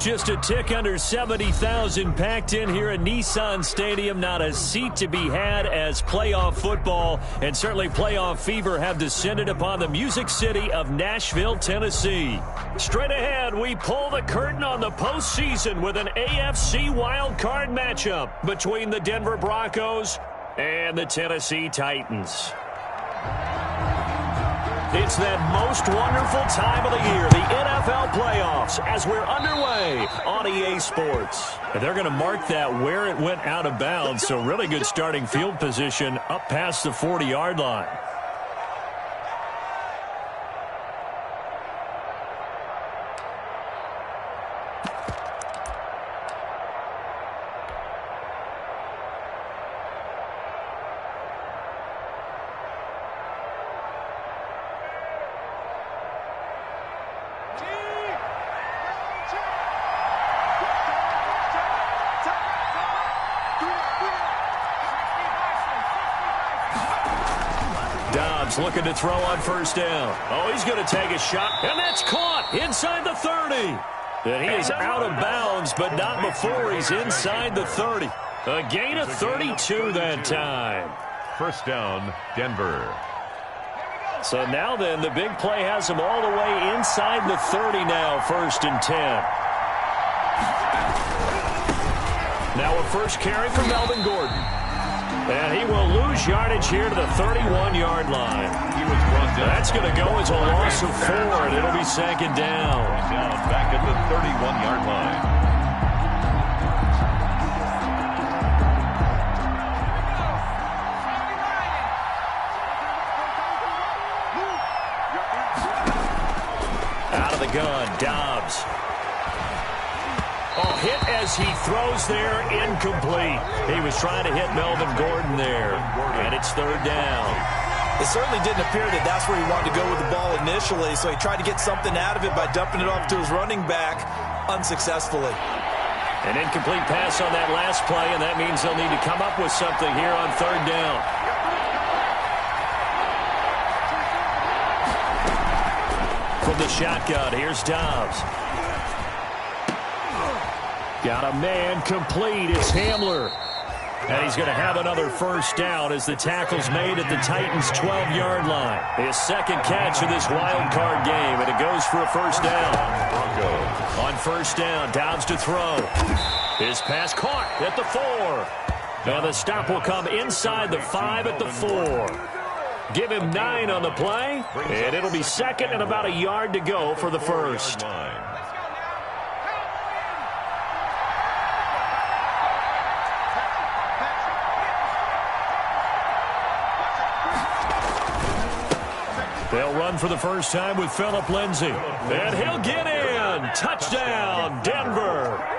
Just a tick under 70,000 packed in here at Nissan Stadium. Not a seat to be had as playoff football and certainly playoff fever have descended upon the Music City of Nashville, Tennessee. Straight ahead, we pull the curtain on the postseason with an AFC wildcard matchup between the Denver Broncos and the Tennessee Titans. It's that most wonderful time of the year, the NFL playoffs, as we're underway on EA Sports. And they're going to mark that where it went out of bounds, so really good starting field position up past the 40-yard line. Looking to throw on first down. Oh, he's going to take a shot, and that's caught inside the 30. And he is out of bounds, but not before he's inside the 30. A gain of 32 that time. First down, Denver. So now then, the big play has him all the way inside the 30 now, 1st and 10. Now a first carry for Melvin Gordon. And he will lose yardage here to the 31-yard line. That's going to go as a loss of 4, and it'll be 2nd down. Back at the 31-yard line. Out of the gun, Dobbs. Oh, hit as he throws there, incomplete. He was trying to hit Melvin Gordon there, and it's 3rd down. It certainly didn't appear that that's where he wanted to go with the ball initially, so he tried to get something out of it by dumping it off to his running back unsuccessfully. An incomplete pass on that last play, and that means they'll need to come up with something here on 3rd down. From the shotgun, here's Dobbs. Got a man complete. It's Hamler. And he's going to have another first down as the tackle's made at the Titans' 12-yard line. His second catch of this wild card game, and it goes for a first down. On first down, Dobbs to throw. His pass caught at the 4. Now the stop will come inside the 5 at the 4. Give him 9 on the play, and it'll be 2nd and about a yard to go for the first. They'll run for the first time with Phillip Lindsay. And he'll get in. Touchdown, Denver.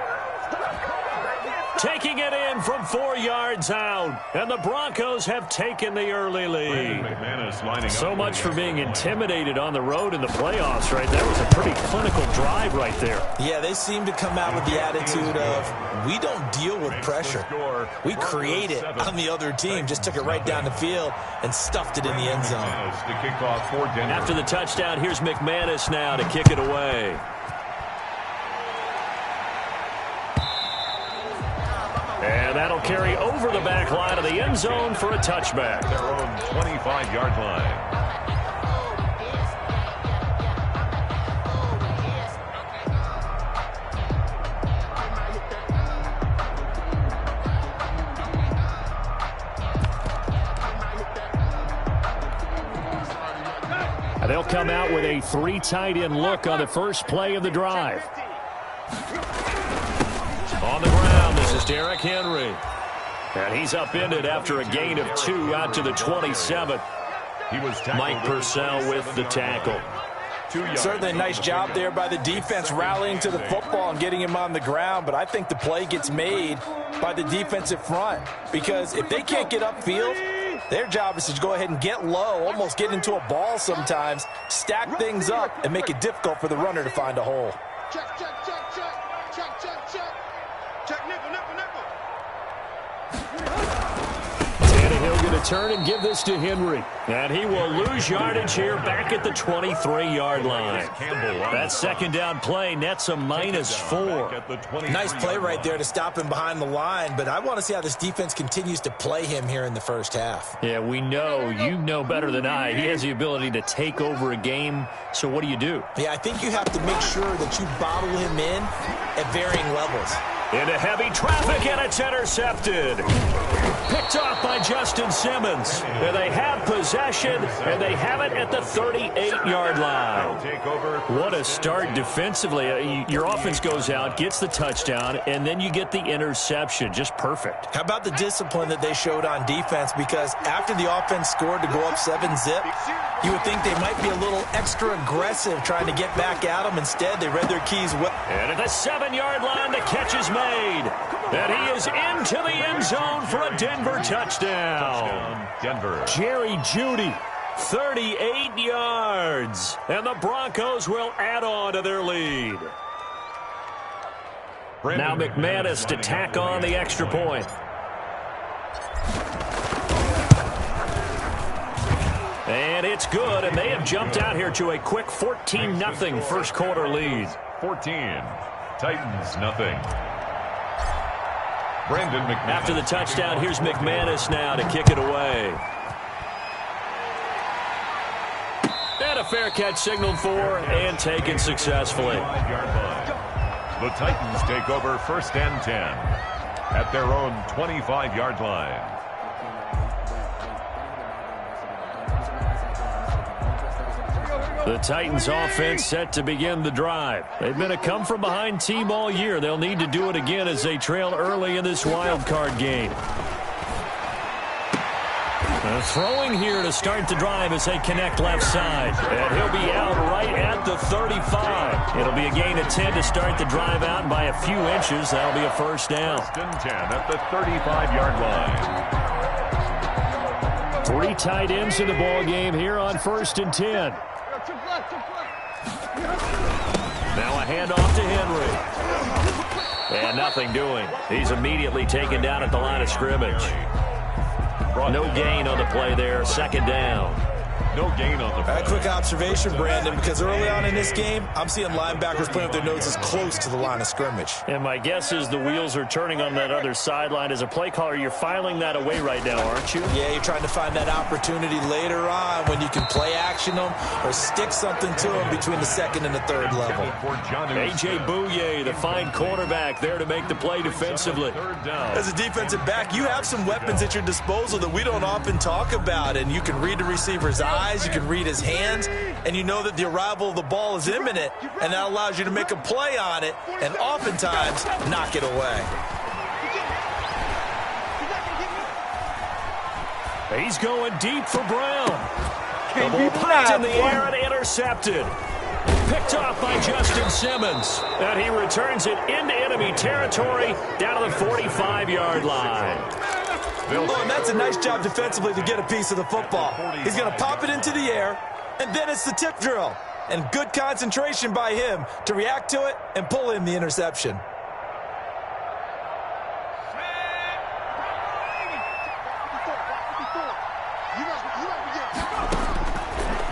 Taking it in from 4 yards out. And the Broncos have taken the early lead. So much for being intimidated on the road in the playoffs, right? That was a pretty clinical drive right there. Yeah, they seem to come out with the attitude of, we don't deal with pressure. We create it on the other team. Just took it right down the field and stuffed it in the end zone. After the touchdown, here's McManus now to kick it away. And that'll carry over the back line of the end zone for a touchback. Their own 25-yard line. They'll come out with a 3 tight end look on the first play of the drive. On the ground, this is Derrick Henry. And he's upended after a gain of 2 out to the 27. Mike Purcell with the tackle. Certainly a nice job there by the defense rallying to the football and getting him on the ground, but I think the play gets made by the defensive front because if they can't get upfield, their job is to go ahead and get low, almost get into a ball sometimes, stack things up, and make it difficult for the runner to find a hole. Check, check, check, check, check, check, check. Check, nickel, nickel, nickel. he'll get a turn and give this to Henry. And he will lose yardage here back at the 23-yard line. That second down play nets a -4. Nice play right there to stop him behind the line, but I want to see how this defense continues to play him here in the first half. Yeah, we know. You know better than I. He has the ability to take over a game, so what do you do? Yeah, I think you have to make sure that you bottle him in at varying levels. Into heavy traffic, and it's intercepted. Picked off by Justin Simmons. And they have possession, and they have it at the 38-yard line. What a start defensively. Your offense goes out, gets the touchdown, and then you get the interception. Just perfect. How about the discipline that they showed on defense? Because after the offense scored to go up 7-zip, you would think they might be a little extra aggressive trying to get back at them. Instead, they read their keys well. And at the 7-yard line, the catch is made. And he is into the end zone for a Denver touchdown. Denver. Jerry Jeudy, 38 yards. And the Broncos will add on to their lead. Now McManus to tack on the extra point. And it's good, and they have jumped out here to a quick 14-0 first quarter lead. 14. Titans, nothing. Brandon McManus. After the touchdown, here's McManus now to kick it away. And a fair catch signaled for and taken successfully. The Titans take over 1st and 10 at their own 25-yard line. The Titans offense set to begin the drive. They've been a come-from-behind team all year. They'll need to do it again as they trail early in this wild card game. Throwing here to start the drive as they connect left side. And he'll be out right at the 35. It'll be a gain of 10 to start the drive out, and by a few inches, that'll be a first down. 1st and 10 at the 35-yard line. 3 tight ends in the ball game here on 1st and 10. Now a handoff to Henry. And nothing doing. He's immediately taken down at the line of scrimmage. No gain on the play there. 2nd down. No gain on the play. A quick observation, Brandon, because early on in this game, I'm seeing linebackers playing with their noses close to the line of scrimmage. And my guess is the wheels are turning on that other sideline. As a play caller, you're filing that away right now, aren't you? Yeah, you're trying to find that opportunity later on when you can play action them or stick something to them between the 2nd and the 3rd level. A.J. Bouye, the fine cornerback, there to make the play defensively. As a defensive back, you have some weapons at your disposal that we don't often talk about, and you can read the receiver's eyes. You can read his hands, and you know that the arrival of the ball is imminent, and that allows you to make a play on it and oftentimes knock it away. He's going deep for Brown. The ball popped in the air and intercepted. Picked off by Justin Simmons, and he returns it into enemy territory down to the 45-yard line. Oh, and that's a nice job defensively to get a piece of the football. He's going to pop it into the air, and then it's the tip drill. And good concentration by him to react to it and pull in the interception.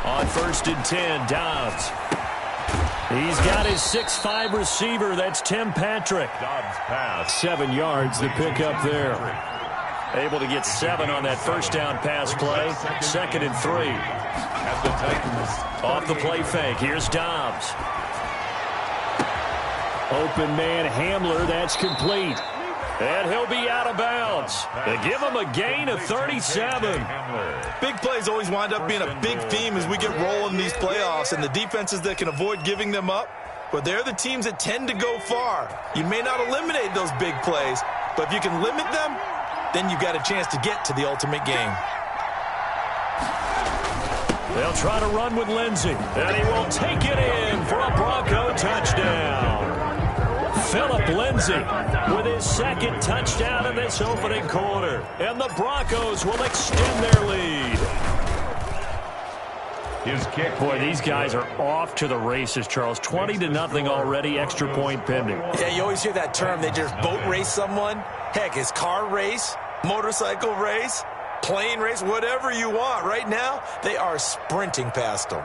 On 1st and 10, Dobbs. He's got his 6'5 receiver. That's Tim Patrick. Dobbs pass. 7 yards, the pickup there. Able to get 7 on that first down pass play. 2nd and 3. At the Titans. Off the play fake. Here's Dobbs. Open man Hamler. That's complete. And he'll be out of bounds. They give him a gain of 37. Big plays always wind up being a big theme as we get rolling in these playoffs, and the defenses that can avoid giving them up, but they're the teams that tend to go far. You may not eliminate those big plays, but if you can limit them, then you've got a chance to get to the ultimate game. They'll try to run with Lindsey, and he will take it in for a Bronco touchdown. Phillip Lindsay with his 2nd touchdown in this opening quarter, and the Broncos will extend their lead. His kick. Boy, these guys are off to the races, Charles. 20-0 already, extra point pending. Yeah, you always hear that term. They just boat race someone. Heck, his car race, motorcycle race. plane race, whatever you want. Right now, they are sprinting past them.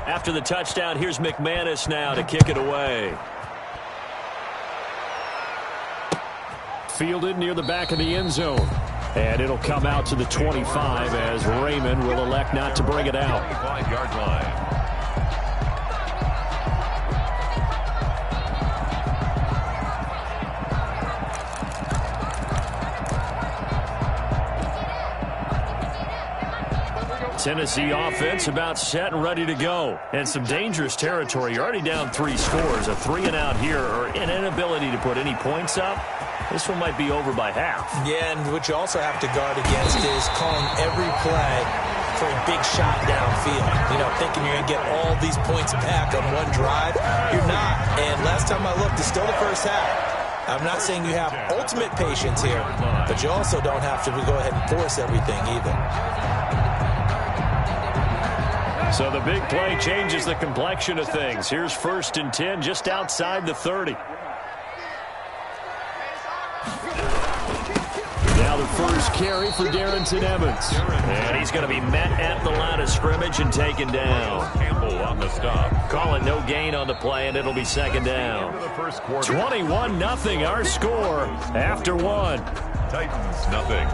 After the touchdown, here's McManus now to kick it away. Fielded near the back of the end zone. And it'll come out to the 25 as Raymond will elect not to bring it out. 25-yard line. Tennessee offense about set and ready to go. And some dangerous territory. You're already down 3 scores. A 3-and-out here or an inability to put any points up. This one might be over by half. Yeah, and what you also have to guard against is calling every play for a big shot downfield. You know, thinking you're going to get all these points back on one drive. You're not. And last time I looked, it's still the first half. I'm not saying you have ultimate patience here, but you also don't have to go ahead and force everything either. So the big play changes the complexion of things. Here's 1st and 10 just outside the 30. Now the first carry for Darrington Evans. And he's going to be met at the line of scrimmage and taken down. Campbell on the stop. Call it no gain on the play, and it'll be 2nd down. 21-0 our score after 1. Titans, nothing.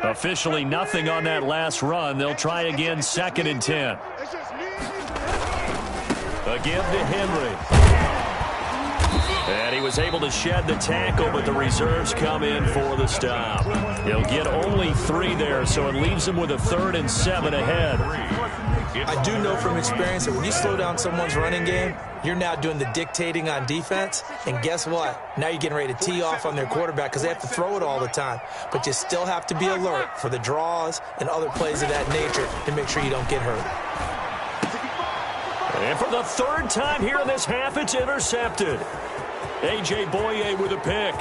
Officially nothing on that last run. They'll try again 2nd and 10. Again to Henry. And he was able to shed the tackle, but the reserves come in for the stop. He'll get only 3 there, so it leaves him with a 3rd and 7 ahead. I do know from experience that when you slow down someone's running game, you're now doing the dictating on defense. And guess what? Now you're getting ready to tee off on their quarterback because they have to throw it all the time. But you still have to be alert for the draws and other plays of that nature to make sure you don't get hurt. And for the 3rd time here in this half, it's intercepted. A.J. Boye with a pick.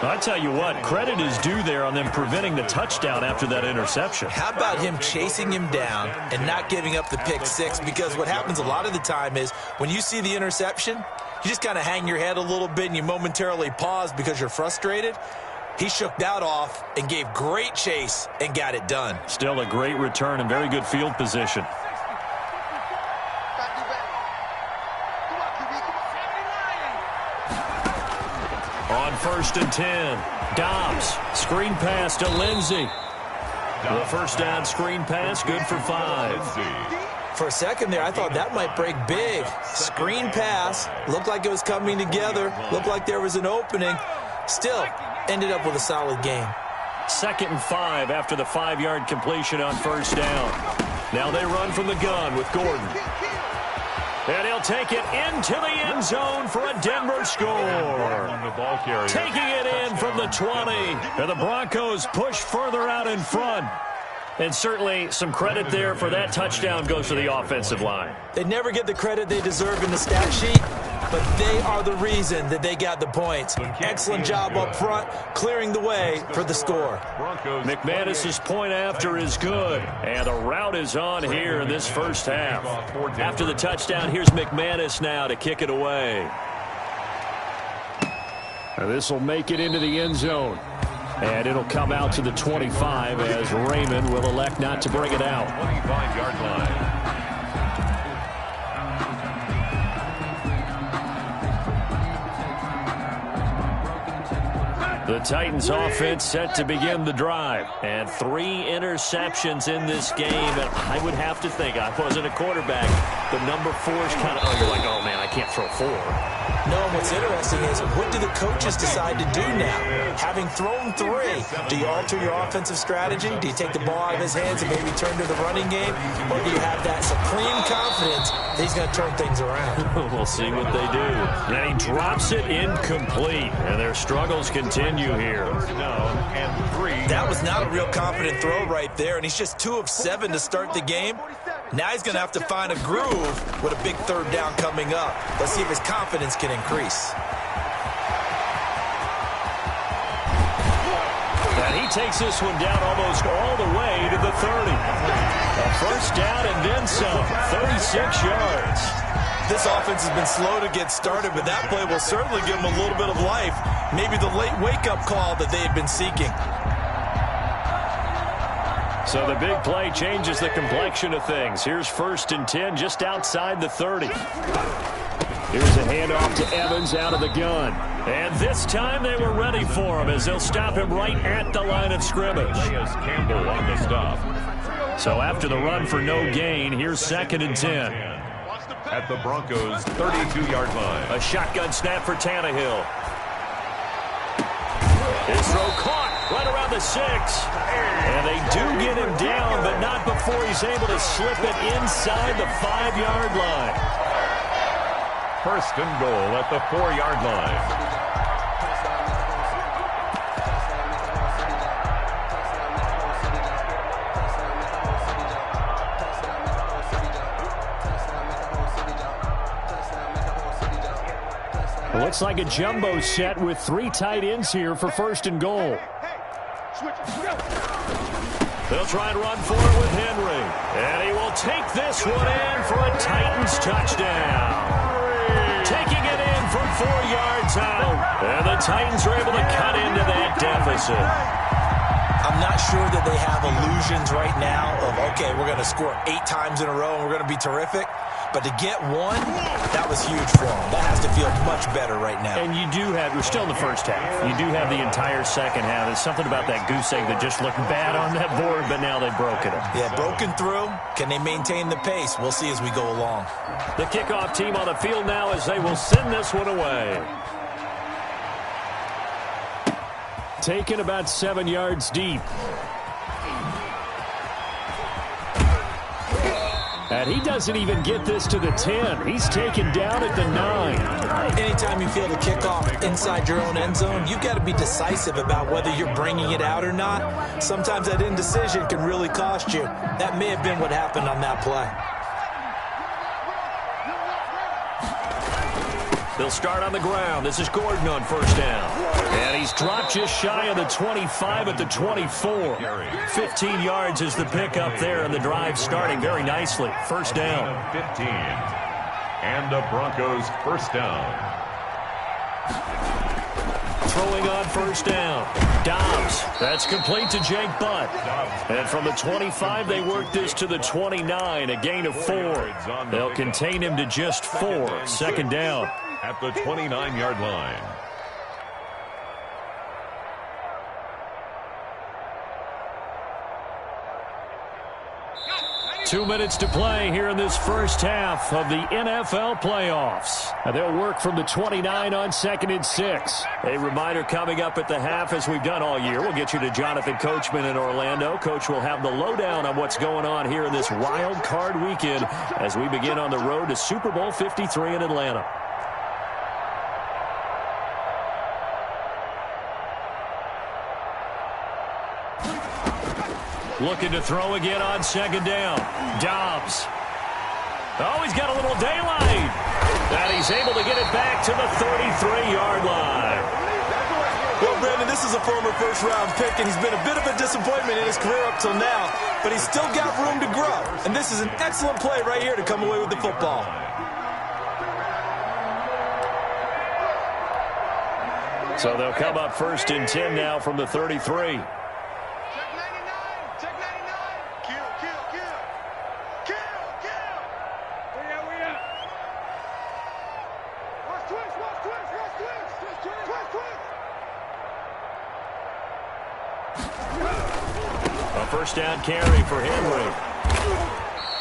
I tell you what, credit is due there on them preventing the touchdown after that interception. How about him chasing him down and not giving up the pick 6? Because what happens a lot of the time is when you see the interception, you just kind of hang your head a little bit and you momentarily pause because you're frustrated. He shook that off and gave great chase and got it done. Still a great return and very good field position. On 1st and 10, Dobbs, screen pass to Lindsey. The first down screen pass, good for 5. For a second there, I thought that might break big. Screen pass, looked like it was coming together, looked like there was an opening. Still, ended up with a solid game. 2nd and 5 after the 5-yard completion on 1st down. Now they run from the gun with Gordon. And he'll take it into the end zone for a Denver score. Taking it in from the 20. And the Broncos push further out in front. And certainly some credit there for that touchdown goes to the offensive line. They never get the credit they deserve in the stat sheet, but they are the reason that they got the points. Excellent job up front, clearing the way for the score. McManus's point after is good, and the route is on here in this first half. After the touchdown, here's McManus now to kick it away. This will make it into the end zone. And it'll come out to the 25 as Raymond will elect not to bring it out. 25-yard line. The Titans offense set to begin the drive. And 3 interceptions in this game. And I would have to think, I wasn't a quarterback, the number 4 is kind of, you're like, oh man, I can't throw 4. No, what's interesting is, what do the coaches decide to do now? Having thrown 3, do you alter your offensive strategy? Do you take the ball out of his hands and maybe turn to the running game? Or do you have that supreme confidence that he's going to turn things around? We'll see what they do. Then he drops it incomplete. And their struggles continue here. That was not a real confident throw right there, and he's just 2 of 7 to start the game. Now he's going to have to find a groove with a big 3rd down coming up. Let's see if his confidence can increase. And he takes this one down almost all the way to the 30. A first down and then some, 36 yards. This offense has been slow to get started, but that play will certainly give them a little bit of life. Maybe the late wake-up call that they had been seeking. So the big play changes the complexion of things. Here's 1st and 10 just outside the 30. Here's a handoff to Evans out of the gun. And this time they were ready for him as they'll stop him right at the line of scrimmage. Campbell on the stop. So after the run for no gain, here's 2nd and 10. At the Broncos' 32-yard line. A shotgun snap for Tannehill. His throw caught right around the 6. And they do get him down, but not before he's able to slip it inside the 5-yard line. 1st and goal at the 4-yard line. Looks like a jumbo set with 3 tight ends here for 1st and goal. They'll try and run for it with Henry. And he will take this one in for a Titans touchdown. Taking it in from 4 yards out. And the Titans are able to cut into that deficit. I'm not sure that they have illusions right now of, okay, we're going to score 8 times in a row and we're going to be terrific. But to get 1, that was huge for them. That has to feel much better right now. And you do have, we're still in the first half. You do have the entire second half. There's something about that goose egg that just looked bad on that board, but now they've broken it. Yeah, broken through. Can they maintain the pace? We'll see as we go along. The kickoff team on the field now as they will send this one away. Taken about 7 yards deep. And he doesn't even get this to the 10. He's taken down at the 9. Anytime you feel the kickoff inside your own end zone, you've got to be decisive about whether you're bringing it out or not. Sometimes that indecision can really cost you. That may have been what happened on that play. They'll start on the ground. This is Gordon on 1st down. And he's dropped just shy of the 25 at the 24. 15 yards is the pickup there, and the drive starting very nicely. 1st down. 15. And the Broncos' 1st down. Throwing on 1st down. Dobbs. That's complete to Jake Butt. And from the 25, they work this to the 29, a gain of 4. They'll contain him to just 4. 2nd down. At the 29-yard line. Two minutes to play here in this first half of the NFL playoffs. And they'll work from the 29 on 2nd and 6. A reminder coming up at the half, as we've done all year. We'll get you to Jonathan Coachman in Orlando. Coach will have the lowdown on what's going on here in this wild card weekend as we begin on the road to Super Bowl 53 in Atlanta. Looking to throw again on 2nd down. Dobbs. Oh, he's got a little daylight. And he's able to get it back to the 33-yard line. Well, Brandon, this is a former first-round pick, and he's been a bit of a disappointment in his career up till now. But he's still got room to grow. And this is an excellent play right here to come away with the football. So they'll come up 1st and 10 now from the 33. A first down carry for Henry.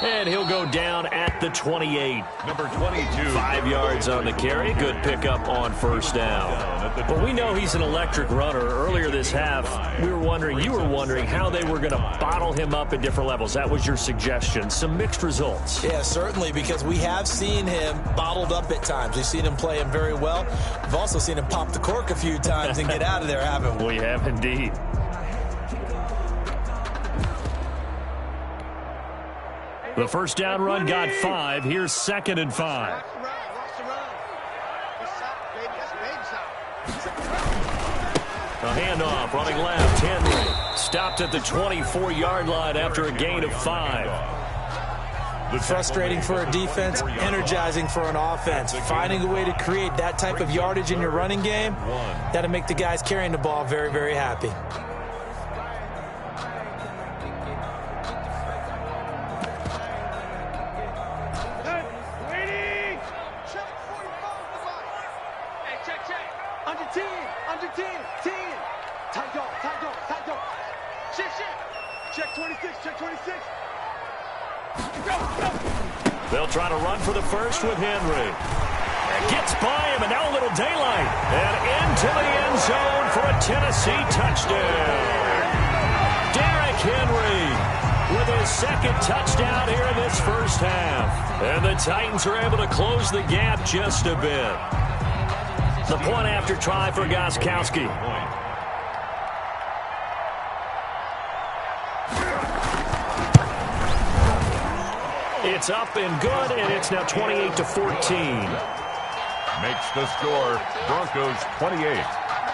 And he'll go down at the 28. Number 22. 5 yards on the carry. Good pickup on first down. But we know he's an electric runner. Earlier this half, you were wondering how they were going to bottle him up at different levels. That was your suggestion. Some mixed results. Yeah, certainly, because we have seen him bottled up at times. We've seen him play him very well. We've also seen him pop the cork a few times and get out of there, haven't we? We have indeed. The first down run got 5. Here's 2nd and 5. A handoff, running left, Henry. Stopped at the 24-yard line after a gain of 5. Frustrating for a defense, energizing for an offense. Finding a way to create that type of yardage in your running game, that'll make the guys carrying the ball very, very happy. They'll try to run for the first with Henry. It gets by him, and now a little daylight. And into the end zone for a Tennessee touchdown. Derrick Henry with his 2nd touchdown here in this first half. And the Titans are able to close the gap just a bit. The point after try for Gostkowski. It's up and good, and it's now 28-14. Makes the score Broncos 28,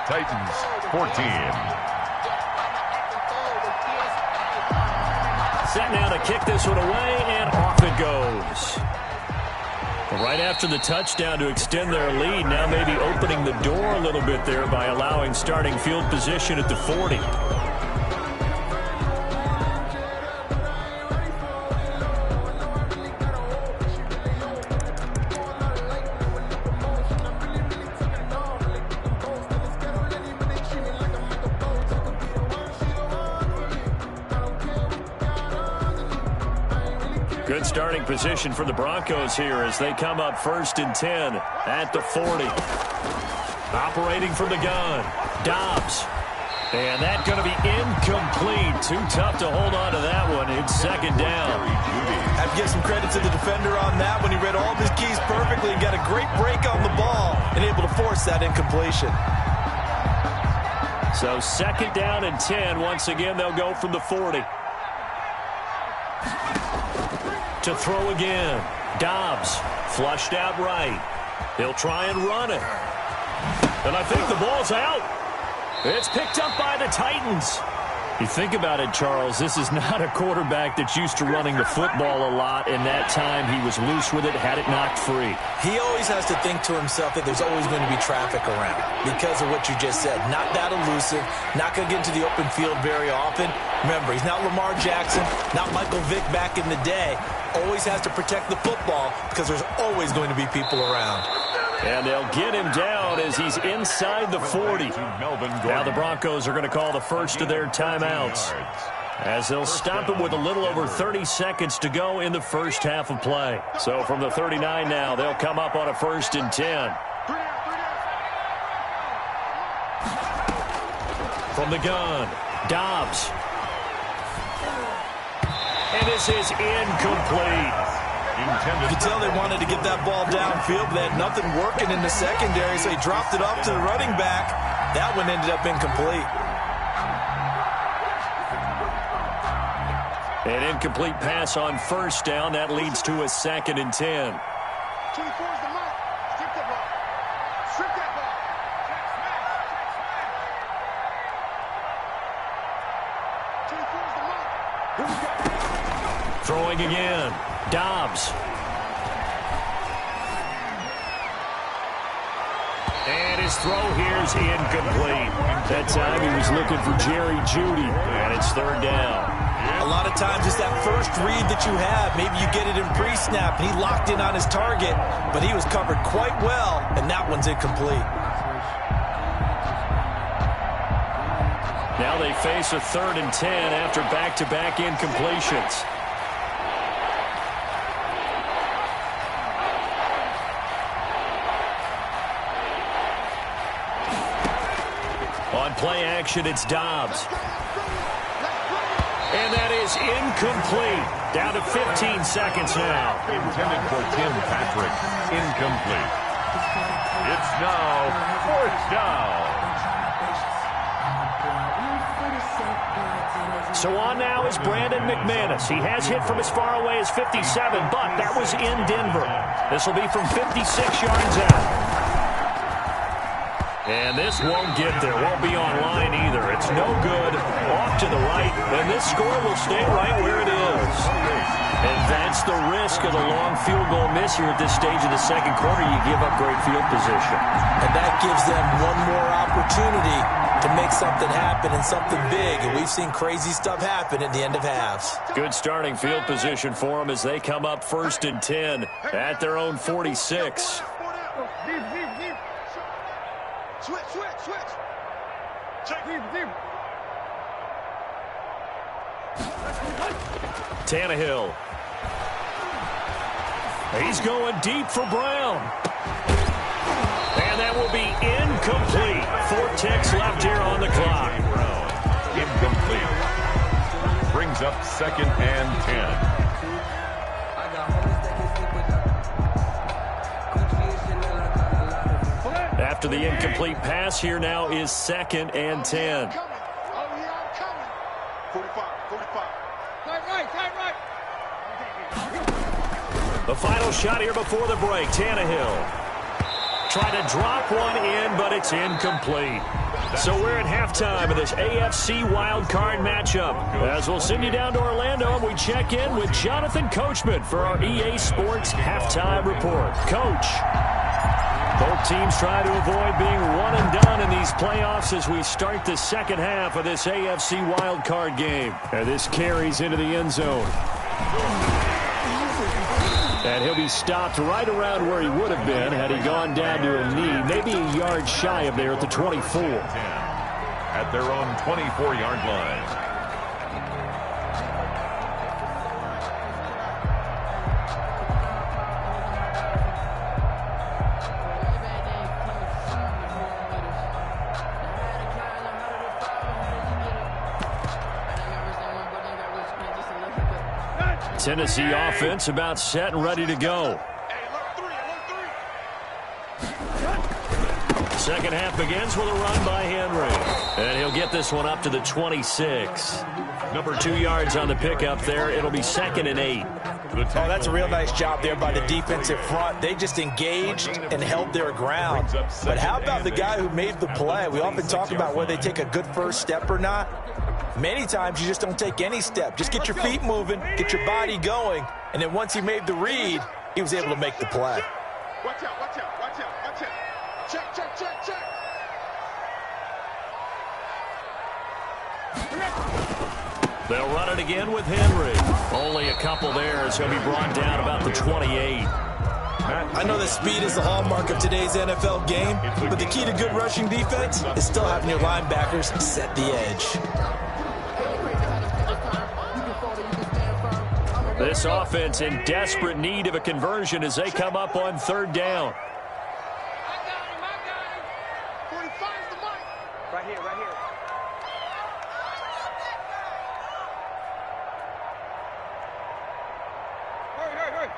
Titans 14. Set now to kick this one away, and off it goes. Right after the touchdown to extend their lead, now maybe opening the door a little bit there by allowing starting field position at the 40. Good starting position for the Broncos here as they come up 1st and 10 at the 40. Operating from the gun, Dobbs. And that's going to be incomplete. Too tough to hold on to that one. It's 2nd down. I have to give some credit to the defender on that when he read all of his keys perfectly and got a great break on the ball and able to force that incompletion. So 2nd down and 10. Once again, they'll go from the 40. To throw again. Dobbs flushed out right. He'll try and run it. And I think the ball's out. It's picked up by the Titans. You think about it, Charles, this is not a quarterback that's used to running the football a lot, and that time he was loose with it, had it knocked free. He always has to think to himself that there's always going to be traffic around because of what you just said. Not that elusive, not going to get into the open field very often. Remember, he's not Lamar Jackson, not Michael Vick back in the day. Always has to protect the football because there's always going to be people around. And they'll get him down as he's inside the 40. Now the Broncos are going to call the first of their timeouts as they'll stop him with a little over 30 seconds to go in the first half of play. So from the 39 now, they'll come up on a 1st and 10. From the gun, Dobbs. And this is incomplete. You could tell they wanted to get that ball downfield, but they had nothing working in the secondary, so he dropped it off to the running back. That one ended up incomplete. An incomplete pass on 1st down. That leads to a 2nd and 10. 24 is the mark. Strip that ball. Strip that ball. Throwing again. Dobbs. And his throw here's incomplete. That time he was looking for Jerry Jeudy, and it's 3rd down. A lot of times it's that first read that you have. Maybe you get it in pre-snap, and he locked in on his target, but he was covered quite well, and that one's incomplete. Now they face a 3rd and 10 after back-to-back incompletions. On play action, it's Dobbs. And that is incomplete. Down to 15 seconds now. Intended for Tim Patrick. Incomplete. It's now 4th down. So on now is Brandon McManus. He has hit from as far away as 57, but that was in Denver. This will be from 56 yards out. And this won't get there. Won't be online either. It's no good. Off to the right. And this score will stay right where it is. And that's the risk of the long field goal miss here at this stage of the second quarter. You give up great field position. And that gives them one more opportunity to make something happen and something big. And we've seen crazy stuff happen at the end of halves. Good starting field position for them as they come up 1st and 10 at their own 46. Switch. Check. Deep. Tannehill. He's going deep for Brown. And that will be incomplete. 4 ticks left here on the clock. Incomplete. Brings up 2nd and 10. After the incomplete pass, here now is 2nd and 10. Oh, yeah, I'm coming. 45. Tight right. The final shot here before the break. Tannehill trying to drop one in, but it's incomplete. So we're at halftime of this AFC wildcard matchup. As we'll send you down to Orlando, and we check in with Jonathan Coachman for our EA Sports Halftime Report. Coach. Both teams try to avoid being one and done in these playoffs as we start the second half of this AFC wildcard game. And this carries into the end zone. And he'll be stopped right around where he would have been had he gone down to a knee, maybe a yard shy of there at the 24. At their own 24-yard line. Tennessee offense about set and ready to go. Second half begins with a run by Henry. And he'll get this one up to the 26. Number 2 yards on the pickup there. It'll be 2nd and 8. Oh, that's a real nice job there by the defensive front. They just engaged and held their ground. But how about the guy who made the play? We often talk about whether they take a good first step or not. Many times you just don't take any step. Just get your feet moving, get your body going, and then once he made the read, he was able to make the play. Watch out. Check. They'll run it again with Henry. Only a couple there as he'll be brought down about the 28. I know that speed is the hallmark of today's NFL game, but the key to good rushing defense is still having your linebackers set the edge. This offense in desperate need of a conversion as they come up on 3rd down. I got him. 45's the mic. Right here. Hurry.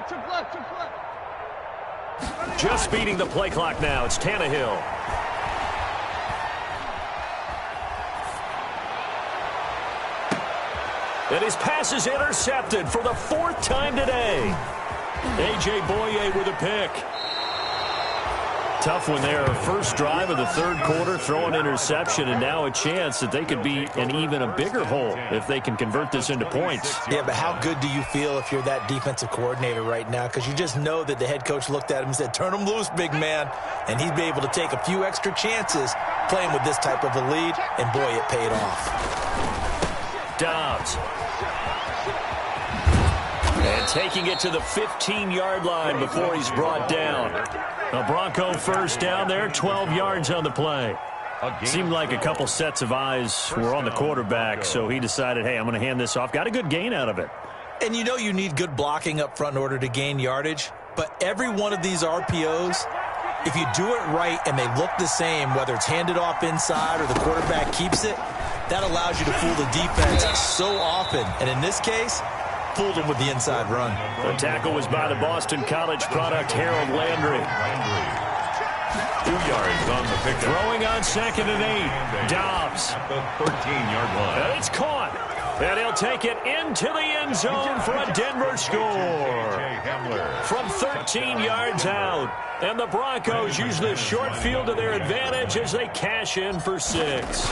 Took left. Just speeding the play clock now. It's Tannehill. And his pass is intercepted for the 4th time today. A.J. Boye with a pick. Tough one there. First drive of the 3rd quarter, throw an interception, and now a chance that they could be in even a bigger hole if they can convert this into points. Yeah, but how good do you feel if you're that defensive coordinator right now? Because you just know that the head coach looked at him and said, turn him loose, big man. And he'd be able to take a few extra chances playing with this type of a lead, and boy, it paid off. Dobbs. And taking it to the 15-yard line before he's brought down. A Bronco first down there, 12 yards on the play. Seemed like a couple sets of eyes were on the quarterback, so he decided, hey, I'm going to hand this off. Got a good gain out of it. And you know you need good blocking up front in order to gain yardage, but every one of these RPOs, if you do it right and they look the same, whether it's handed off inside or the quarterback keeps it, that allows you to fool the defense so often. And in this case, fooled them with the inside run. The tackle was by the Boston College product, Harold Landry. 2 yards on the pickup. Throwing on 2nd and 8. Dobbs. At the 13-yard line. And it's caught. And he'll take it into the end zone for a Denver score. From 13 yards out. And the Broncos use the short field to their advantage as they cash in for 6.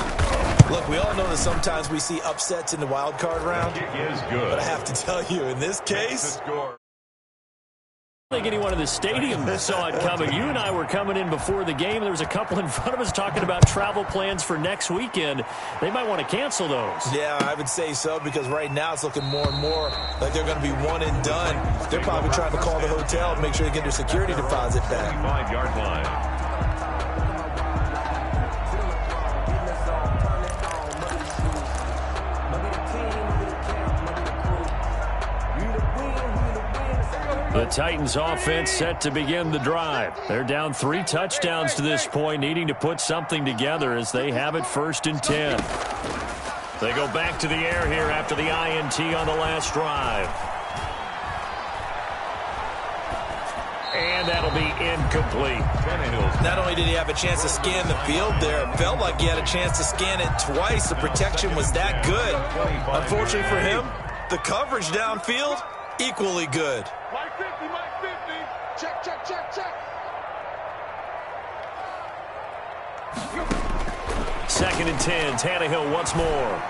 Look, we all know that sometimes we see upsets in the wild card round. It is good. But I have to tell you, in this case, I think anyone in the stadium saw it coming. You and I were coming in before the game. There was a couple in front of us talking about travel plans for next weekend. They might want to cancel those. Yeah, I would say so, because right now it's looking more and more like they're going to be one and done. They're probably trying to call the hotel and make sure they get their security deposit back. 5-yard line. The Titans offense set to begin the drive. They're down 3 touchdowns to this point, needing to put something together as they have it 1st and 10. They go back to the air here after the INT on the last drive. And that'll be incomplete. Not only did he have a chance to scan the field there, it felt like he had a chance to scan it twice. The protection was that good. Unfortunately for him, the coverage downfield, equally good. Mike 50, Mike 50. Check, check, check, check. 2nd and 10. Tannehill once more.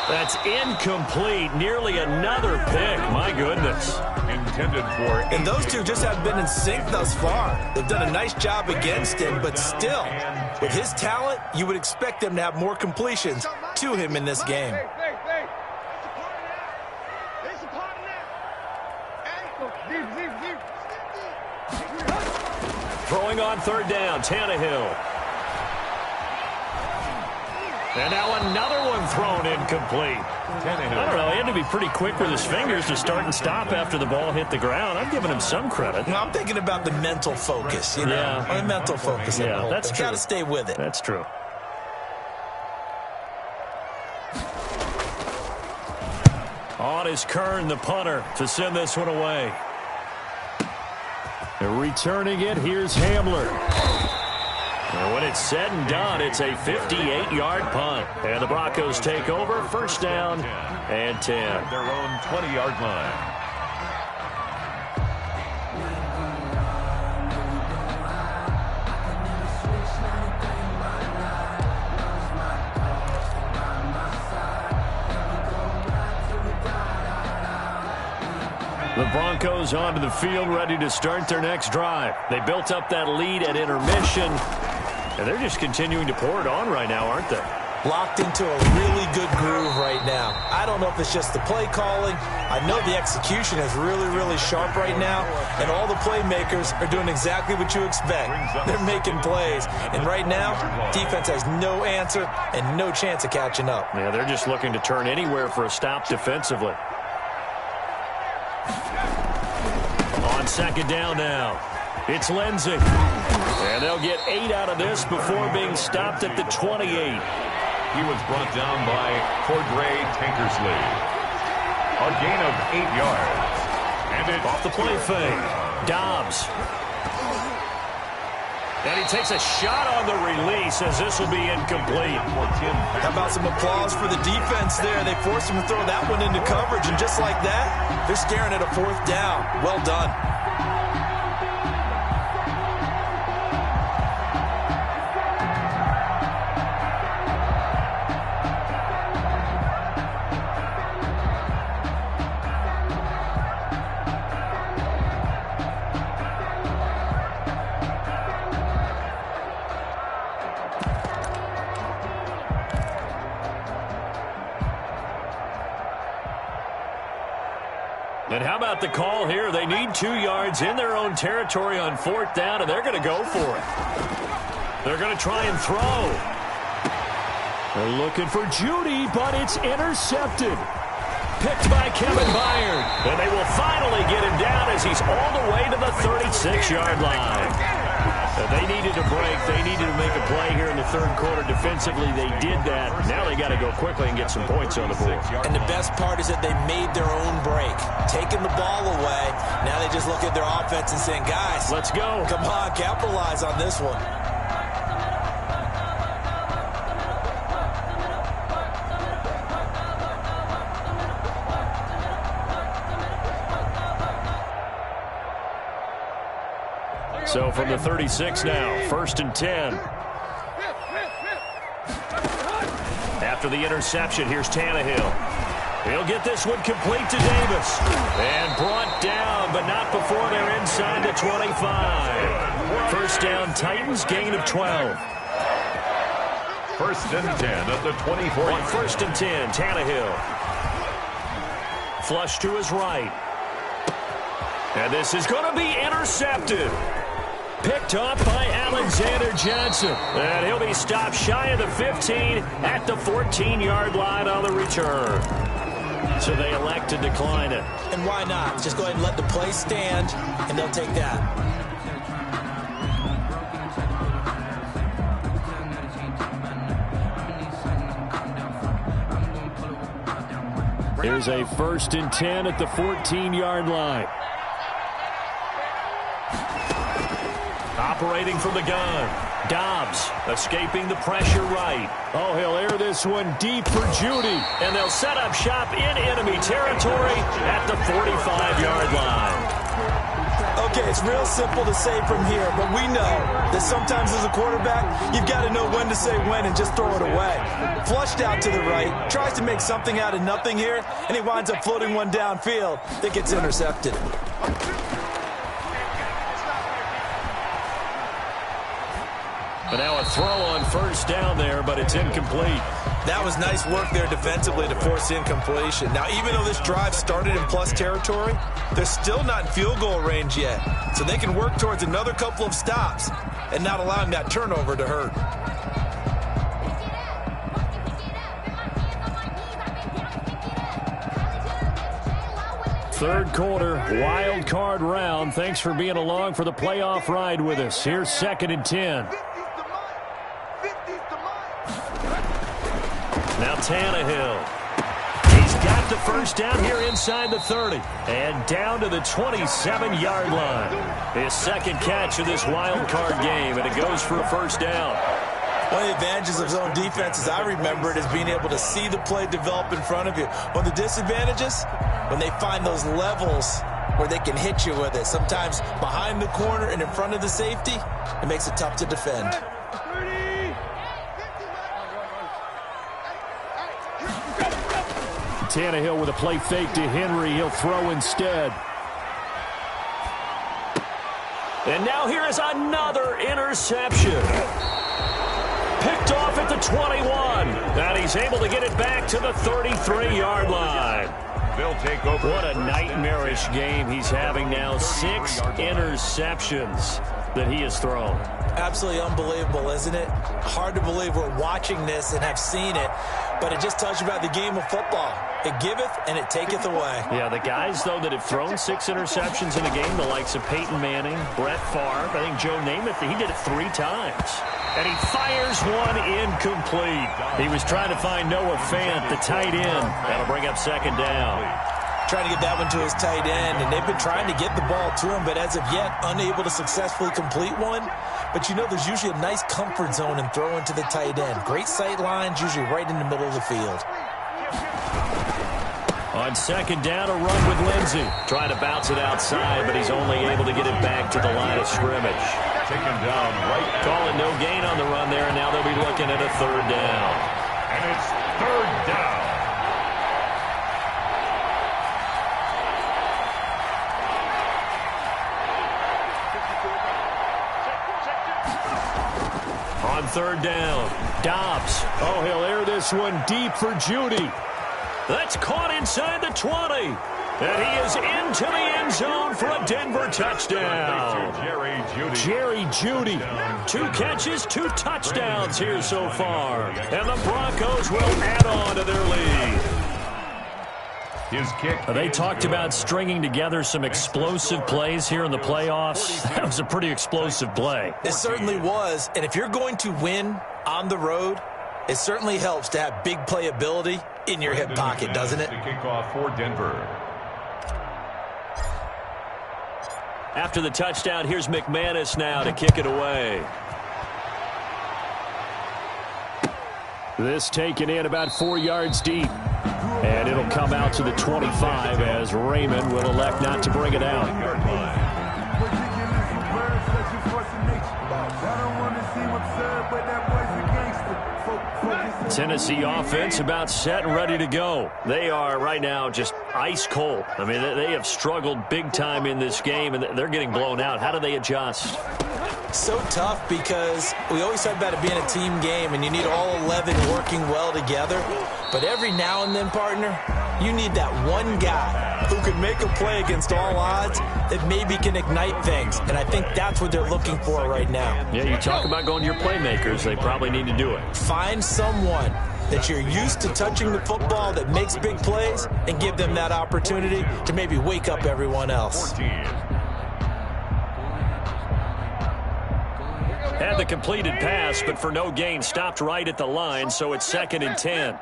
That's incomplete. Nearly another pick. My goodness. Intended for. And those two just have been in sync thus far. They've done a nice job against him, but still, with his talent, you would expect them to have more completions to him in this game. Hey. There's a part in that. Throwing on 3rd down. Tannehill. And now another one thrown incomplete. I don't know. He had to be pretty quick with his fingers to start and stop after the ball hit the ground. I'm giving him some credit. Well, I'm thinking about the mental focus, you know. Yeah. The mental focus. Yeah, that's true. Got to stay with it. That's true. On is Kern, the punter, to send this one away. And returning it, here's Hamler. And when it's said and done, it's a 58-yard punt. And the Broncos take over, 1st down and 10. At their own 20-yard line. The Broncos onto the field, ready to start their next drive. They built up that lead at intermission, and they're just continuing to pour it on right now, aren't they? Locked into a really good groove right now. I don't know if it's just the play calling. I know the execution is really, really sharp right now, and all the playmakers are doing exactly what you expect. They're making plays, and right now, defense has no answer and no chance of catching up. Yeah, they're just looking to turn anywhere for a stop defensively. On 2nd down now, it's Lindsey. And they'll get 8 out of this before being stopped at the 28. He was brought down by Cordray Tankersley. A gain of 8 yards. And it's off the play fake. Dobbs. And he takes a shot on the release as this will be incomplete. How about some applause for the defense there? They forced him to throw that one into coverage, and just like that, they're staring at a 4th down. Well done. And how about the call here? They need 2 yards in their own territory on 4th down, and they're going to go for it. They're going to try and throw. They're looking for Judy, but it's intercepted. Picked by Kevin Byard. And they will finally get him down as he's all the way to the 36-yard line. They needed a break. They needed to make a play here in the third quarter. Defensively, they did that. Now they got to go quickly and get some points on the board. And the best part is that they made their own break. Taking the ball away. Now they just look at their offense and saying, guys, let's go. Come on, capitalize on this one. So from the 36 now, 1st and 10. After the interception, here's Tannehill. He'll get this one complete to Davis. And brought down, but not before they're inside the 25. First down, Titans, gain of 12. 1st and 10 at the 24. On 1st and 10, Tannehill. Flush to his right. And this is going to be intercepted. Picked off by Alexander Johnson. And he'll be stopped shy of the 15 at the 14-yard line on the return. So they elect to decline it. And why not? Just go ahead and let the play stand, and they'll take that. Here's a 1st and 10 at the 14-yard line. Operating from the gun. Dobbs escaping the pressure right. Oh, he'll air this one deep for Judy. And they'll set up shop in enemy territory at the 45-yard line. Okay, it's real simple to say from here, but we know that sometimes as a quarterback, you've got to know when to say when and just throw it away. Flushed out to the right, tries to make something out of nothing here, and he winds up floating one downfield that gets intercepted. But now a throw on 1st down there, but it's incomplete. That was nice work there defensively to force incompletion. Now, even though this drive started in plus territory, they're still not in field goal range yet. So they can work towards another couple of stops and not allowing that turnover to hurt. Third quarter, wild card round. Thanks for being along for the playoff ride with us. Here's 2nd and 10. Now Tannehill. He's got the first down here inside the 30. And down to the 27-yard line. His second catch of this wild card game, and it goes for a 1st down. One of the advantages of zone defense, as I remember it, is being able to see the play develop in front of you. One of the disadvantages, when they find those levels where they can hit you with it, sometimes behind the corner and in front of the safety, it makes it tough to defend. Tannehill with a play fake to Henry. He'll throw instead. And now here is another interception. Picked off at the 21. And he's able to get it back to the 33-yard line. They'll take over. What a nightmarish game he's having now. 6 interceptions that he has thrown. Absolutely unbelievable, isn't it? Hard to believe we're watching this and have seen it, but it just tells you about the game of football. It giveth and it taketh away. Yeah, the guys, though, that have thrown 6 interceptions in a game, the likes of Peyton Manning, Brett Favre, I think Joe Namath, he did it 3 times. And he fires one incomplete. He was trying to find Noah Fant, the tight end. That'll bring up 2nd down. Trying to get that one to his tight end, and they've been trying to get the ball to him, but as of yet, unable to successfully complete one. But you know, there's usually a nice comfort zone in throwing to the tight end. Great sight lines, usually right in the middle of the field. On 2nd down, a run with Lindsey. Trying to bounce it outside, but he's only able to get it back to the line of scrimmage. Taken down right. Calling no gain on the run there, and now they'll be looking at a 3rd down. And it's 3rd down. On 3rd down, Dobbs. Oh, he'll air this one deep for Judy. That's caught inside the 20. And he is into the end zone for a Denver touchdown. Jerry Jeudy. 2 catches, 2 touchdowns here so far. And the Broncos will add on to their lead. His kick. They talked about stringing together some explosive plays here in the playoffs. That was a pretty explosive play. It certainly was. And if you're going to win on the road, it certainly helps to have big playability in your hip pocket, doesn't it? The kickoff for Denver. After the touchdown, here's McManus now to kick it away. This taken in about 4 yards deep. And it'll come out to the 25 as Raymond will elect not to bring it out. Tennessee offense about set and ready to go. They are right now just ice cold. I mean, they have struggled big time in this game, and they're getting blown out. How do they adjust? So tough because we always talk about it being a team game, and you need all 11 working well together. But every now and then, partner, you need that one guy who can make a play against all odds that maybe can ignite things. And I think that's what they're looking for right now. Yeah, you talk about going to your playmakers. They probably need to do it. Find someone that you're used to touching the football that makes big plays and give them that opportunity to maybe wake up everyone else. 14. Had the completed pass, but for no gain, stopped right at the line, so it's 2nd and 10.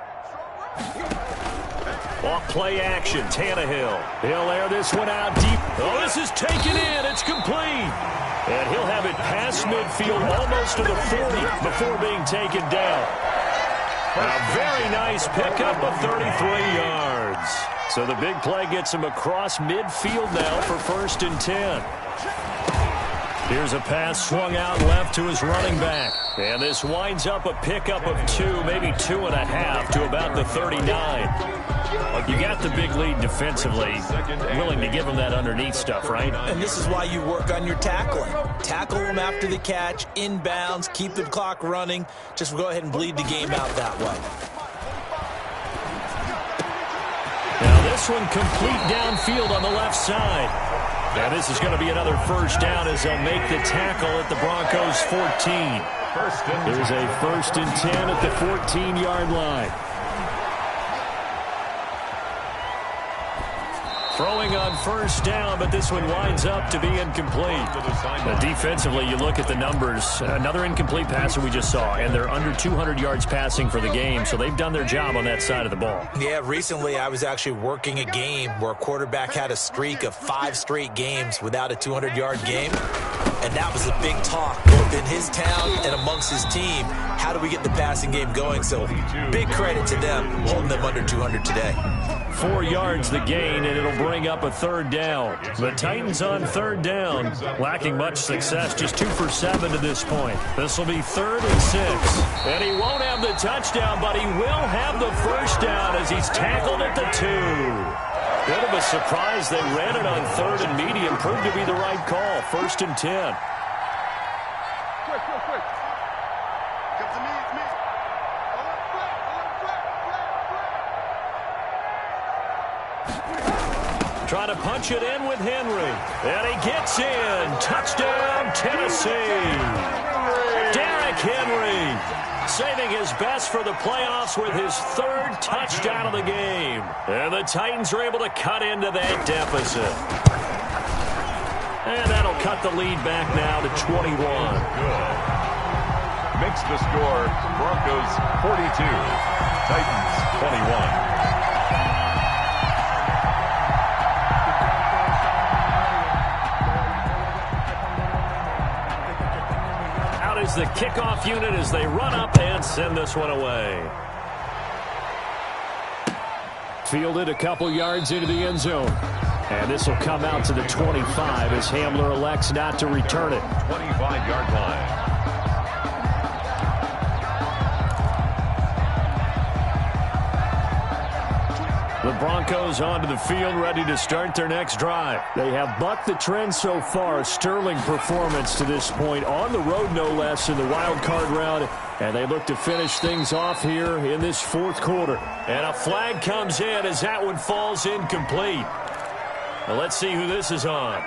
Off play action, Tannehill. He'll air this one out deep. Oh, this is taken in. It's complete. And he'll have it past midfield almost to the 40 before being taken down. A very nice pickup of 33 yards. So the big play gets him across midfield now for 1st and 10. Here's a pass swung out left to his running back. And this winds up a pickup of 2, maybe 2.5 to about the 39. You got the big lead defensively, willing to give them that underneath stuff, right? And this is why you work on your tackling. Tackle them after the catch, inbounds, keep the clock running. Just go ahead and bleed the game out that way. Now this one complete downfield on the left side. Now this is going to be another 1st down as they'll make the tackle at the Broncos 14. There's a 1st and 10 at the 14-yard line. Throwing on 1st down, but this one winds up to be incomplete. Defensively, you look at the numbers. Another incomplete pass that we just saw, and they're under 200 yards passing for the game, so they've done their job on that side of the ball. Yeah, recently I was actually working a game where a quarterback had a streak of 5 straight games without a 200-yard game, and that was a big talk both in his town and amongst his team. How do we get the passing game going? So big credit to them holding them under 200 today. 4 yards the gain, and it'll bring up a 3rd down. The Titans on 3rd down, lacking much success, just 2 for 7 to this point. This will be 3rd and 6. And he won't have the touchdown, but he will have the 1st down as he's tackled at the 2. Bit of a surprise. They ran it on 3rd and medium. Proved to be the right call. 1st and 10. Trying to punch it in with Henry. And he gets in. Touchdown, Tennessee. Derrick Henry saving his best for the playoffs with his 3rd touchdown of the game. And the Titans are able to cut into that deficit. And that'll cut the lead back now to 21. Good. Makes the score Broncos 42, Titans 21. Is the kickoff unit as they run up and send this one away. Fielded a couple yards into the end zone. And this will come out to the 25 as Hamler elects not to return it. 25-yard line. The Broncos onto the field, ready to start their next drive. They have bucked the trend so far. A sterling performance to this point. On the road, no less, in the wild card round. And they look to finish things off here in this 4th quarter. And a flag comes in as that one falls incomplete. Well, let's see who this is on.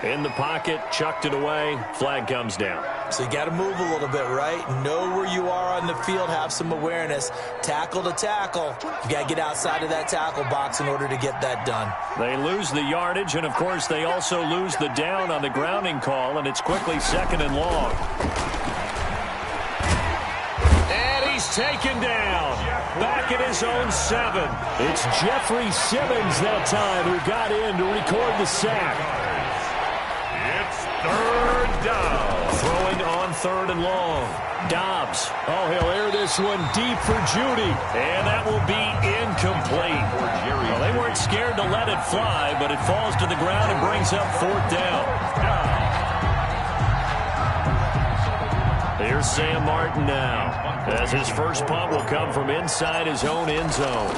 In the pocket, chucked it away, flag comes down. So you got to move a little bit, right? Know where you are on the field, have some awareness. Tackle to tackle. You got to get outside of that tackle box in order to get that done. They lose the yardage, and of course they also lose the down on the grounding call, and it's quickly 2nd and long. And he's taken down. Back at his own 7. It's Jeffrey Simmons that time who got in to record the sack. It's 3rd down. Throwing on 3rd and long. Dobbs. Oh, he'll air this one deep for Judy. And that will be incomplete. Well, they weren't scared to let it fly, but it falls to the ground and brings up 4th down. Here's Sam Martin now, as his first punt will come from inside his own end zone.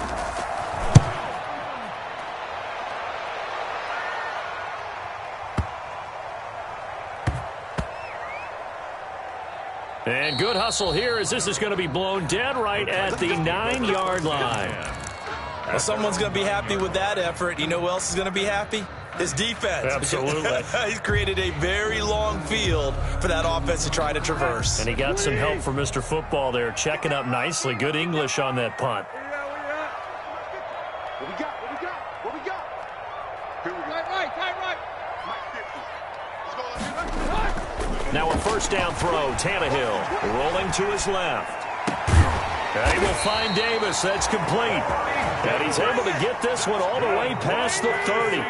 And good hustle here as this is going to be blown dead right at the 9-yard line. Well, someone's going to be happy with that effort. You know who else is going to be happy? His defense. Absolutely. He's created a very long field for that offense to try to traverse. And he got some help from Mr. Football there, checking up nicely. Good English on that punt. What we got? What we got? What we got? Here we go. Right. Let's go. Now a 1st down throw. Tannehill rolling to his left. And he will find Davis. That's complete. And he's able to get this one all the way past the 30.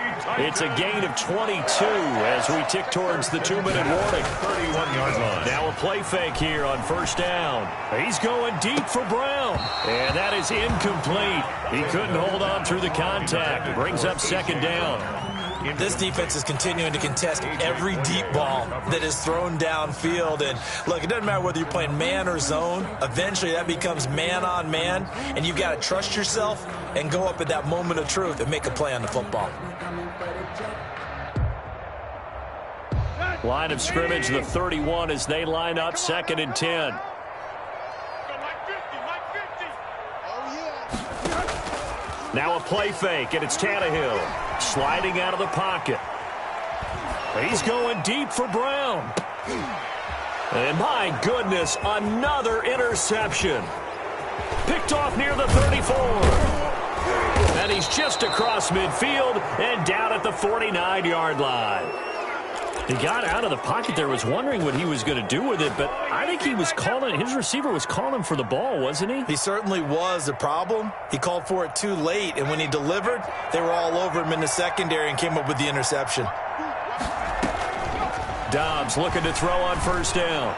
It's a gain of 22 as we tick towards the 2-minute warning. 31-yard line. Now a play fake here on 1st down. He's going deep for Brown. And that is incomplete. He couldn't hold on through the contact. It brings up 2nd down. This defense is continuing to contest every deep ball that is thrown downfield. And look, it doesn't matter whether you're playing man or zone. Eventually that becomes man on man, and you've got to trust yourself and go up at that moment of truth and make a play on the football. Line of scrimmage, the 31 as they line up, 2nd and 10. Now a play fake, and it's Tannehill sliding out of the pocket. He's going deep for Brown. And my goodness, another interception. Picked off near the 34. And he's just across midfield and down at the 49-yard line. He got out of the pocket there, was wondering what he was going to do with it, but I think he was calling, his receiver was calling for the ball, wasn't he? He certainly was. The problem, he called for it too late, and when he delivered, they were all over him in the secondary and came up with the interception. Dobbs looking to throw on 1st down.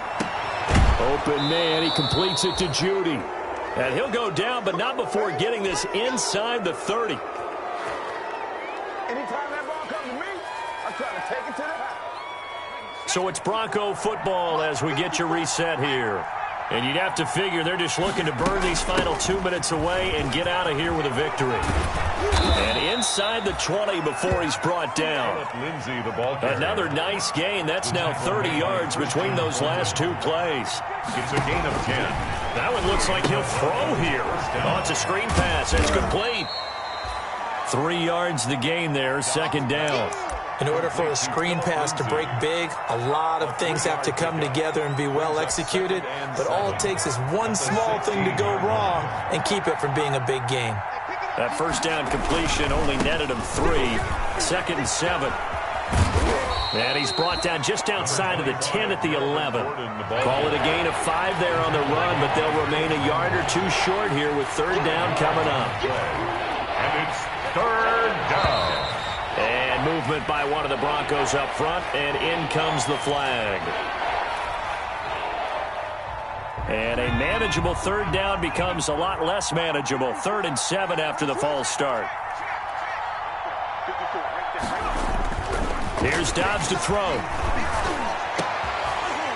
Open man, he completes it to Judy. And he'll go down, but not before getting this inside the 30. Anytime that ball comes to me, I'm trying to take it to the house. So it's Bronco football as we get you reset here. And you'd have to figure they're just looking to burn these final 2 minutes away and get out of here with a victory. And inside the 20 before he's brought down. Lindsay, the ball carrier. Another nice gain. That's now 30 yards between those last 2 plays. It's a gain of 10. That one looks like he'll throw here. Oh, it's a screen pass. It's complete. 3 yards the gain there, 2nd down. In order for a screen pass to break big, a lot of things have to come together and be well executed, but all it takes is one small thing to go wrong and keep it from being a big game. That 1st down completion only netted him 3. 2nd and 7. And he's brought down just outside of the 10 at the 11. Call it a gain of 5 there on the run, but they'll remain a yard or 2 short here with 3rd down coming up. And it's 3rd down. And movement by one of the Broncos up front, and in comes the flag. And a manageable 3rd down becomes a lot less manageable. 3rd and 7 after the false start. Here's Dobbs to throw.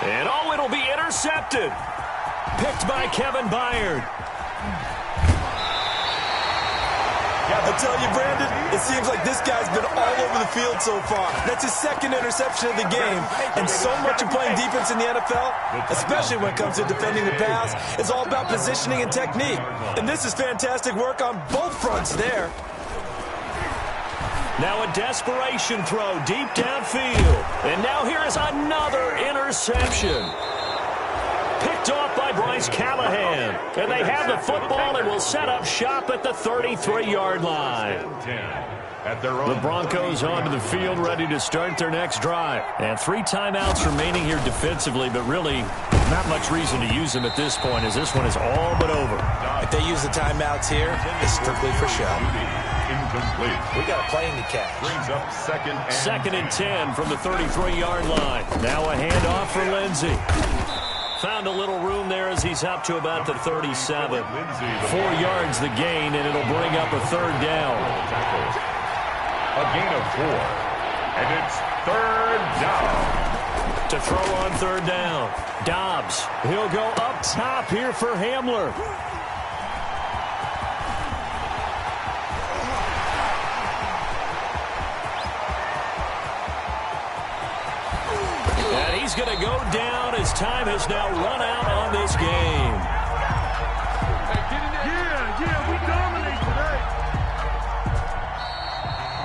And oh, it'll be intercepted. Picked by Kevin Byard. I tell you, Brandon, it seems like this guy's been all over the field so far. That's his 2nd interception of the game. And so much of playing defense in the NFL, especially when it comes to defending the pass, is all about positioning and technique. And this is fantastic work on both fronts there. Now a desperation throw deep downfield. And now here is another interception. Picked off by Bryce Callahan. And they have the football and will set up shop at the 33-yard line. The Broncos onto the field, ready to start their next drive. And 3 timeouts remaining here defensively, but really not much reason to use them at this point, as this one is all but over. If they use the timeouts here, it's strictly for show. Incomplete. We got a plane to catch. Brings up second and 10 from the 33-yard line. Now a handoff for Lindsey. Found a little room there as he's up to about the 37. 4 yards the gain, and it'll bring up a 3rd down. A gain of 4. And it's 3rd down. To throw on 3rd down. Dobbs. He'll go up top here for Hamler. And he's going to go down as time has now run out on this game. Yeah, we dominate today.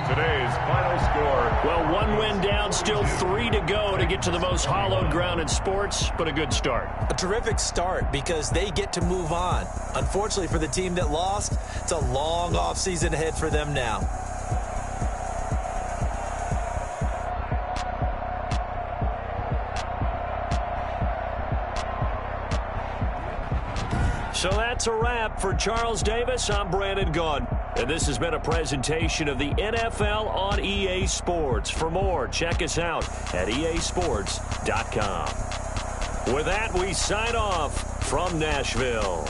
Today's final score. Well, 1 win down, still 3 to go to get to the most hallowed ground in sports, but a good start. A terrific start because they get to move on. Unfortunately for the team that lost, it's a long offseason ahead for them now. So that's a wrap for Charles Davis. I'm Brandon Gaudin. And this has been a presentation of the NFL on EA Sports. For more, check us out at easports.com. With that, we sign off from Nashville.